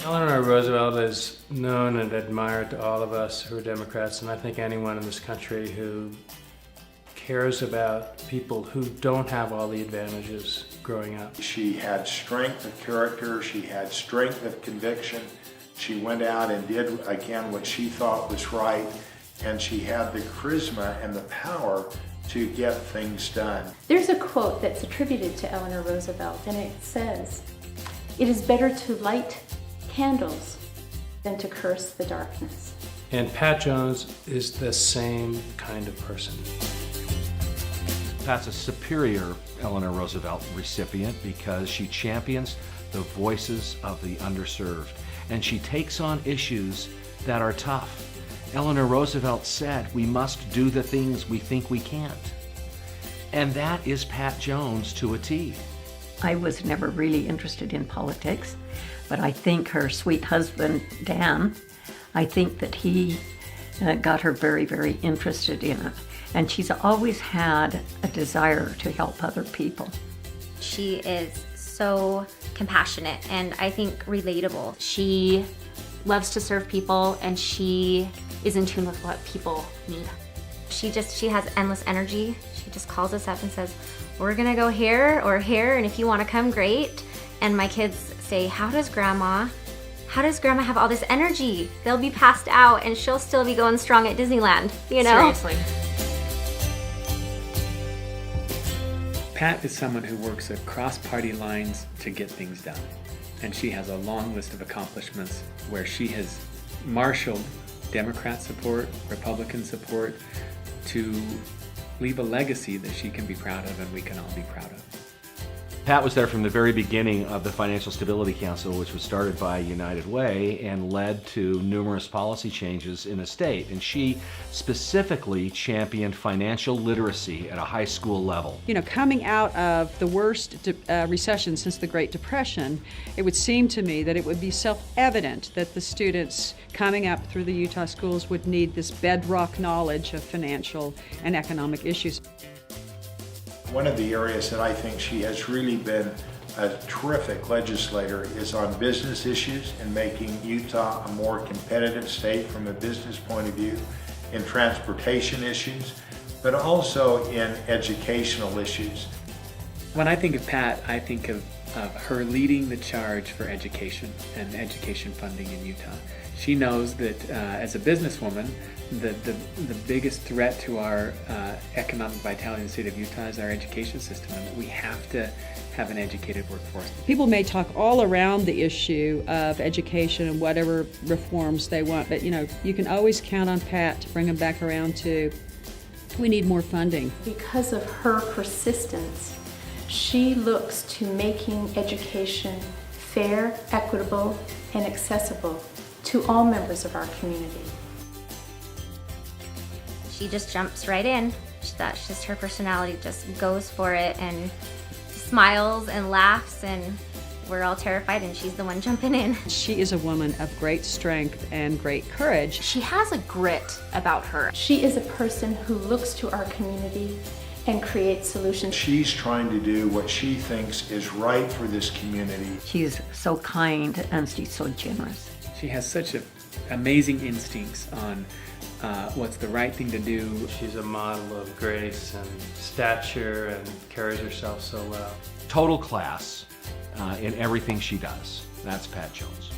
Eleanor Roosevelt is known and admired to all of us who are Democrats, and I think anyone in this country who cares about people who don't have all the advantages growing up. She had strength of character, she had strength of conviction. She went out and did, again, what she thought was right, and she had the charisma and the power to get things done. There's a quote that's attributed to Eleanor Roosevelt, and it says, "It is better to light candles than to curse the darkness." And Pat Jones is the same kind of person. Pat's a superior Eleanor Roosevelt recipient because she champions the voices of the underserved, and she takes on issues that are tough. Eleanor Roosevelt said, "We must do the things we think we can't." And that is Pat Jones to a T. I was never really interested in politics, but I think her sweet husband, Dan, I think that he got her very, very interested in it. And she's always had a desire to help other people. She is so compassionate and I think relatable. She loves to serve people and she is in tune with what people need. She has endless energy. She just calls us up and says, "We're gonna go here or here, and if you wanna come, great." And my kids say, how does grandma have all this energy? They'll be passed out and she'll still be going strong at Disneyland, you know? Seriously. Pat is someone who works across party lines to get things done. And she has a long list of accomplishments where she has marshaled Democrat support, Republican support to leave a legacy that she can be proud of and we can all be proud of. Pat was there from the very beginning of the Financial Stability Council, which was started by United Way and led to numerous policy changes in the state. And she specifically championed financial literacy at a high school level. You know, coming out of the worst recession since the Great Depression, it would seem to me that it would be self-evident that the students coming up through the Utah schools would need this bedrock knowledge of financial and economic issues. One of the areas that I think she has really been a terrific legislator is on business issues and making Utah a more competitive state from a business point of view, in transportation issues, but also in educational issues. When I think of Pat, I think of her leading the charge for education and education funding in Utah. She knows that as a businesswoman, the biggest threat to our economic vitality in the state of Utah is our education system, and that we have to have an educated workforce. People may talk all around the issue of education and whatever reforms they want, but you know, you can always count on Pat to bring them back around to, we need more funding. Because of her persistence, she looks to making education fair, equitable, and accessible to all members of our community. She just jumps right in. That's just her personality, just goes for it and smiles and laughs, and we're all terrified and she's the one jumping in. She is a woman of great strength and great courage. She has a grit about her. She is a person who looks to our community and creates solutions. She's trying to do what she thinks is right for this community. She's so kind and she's so generous. She has such amazing instincts on what's the right thing to do. She's a model of grace and stature and carries herself so well. Total class in everything she does. That's Pat Jones.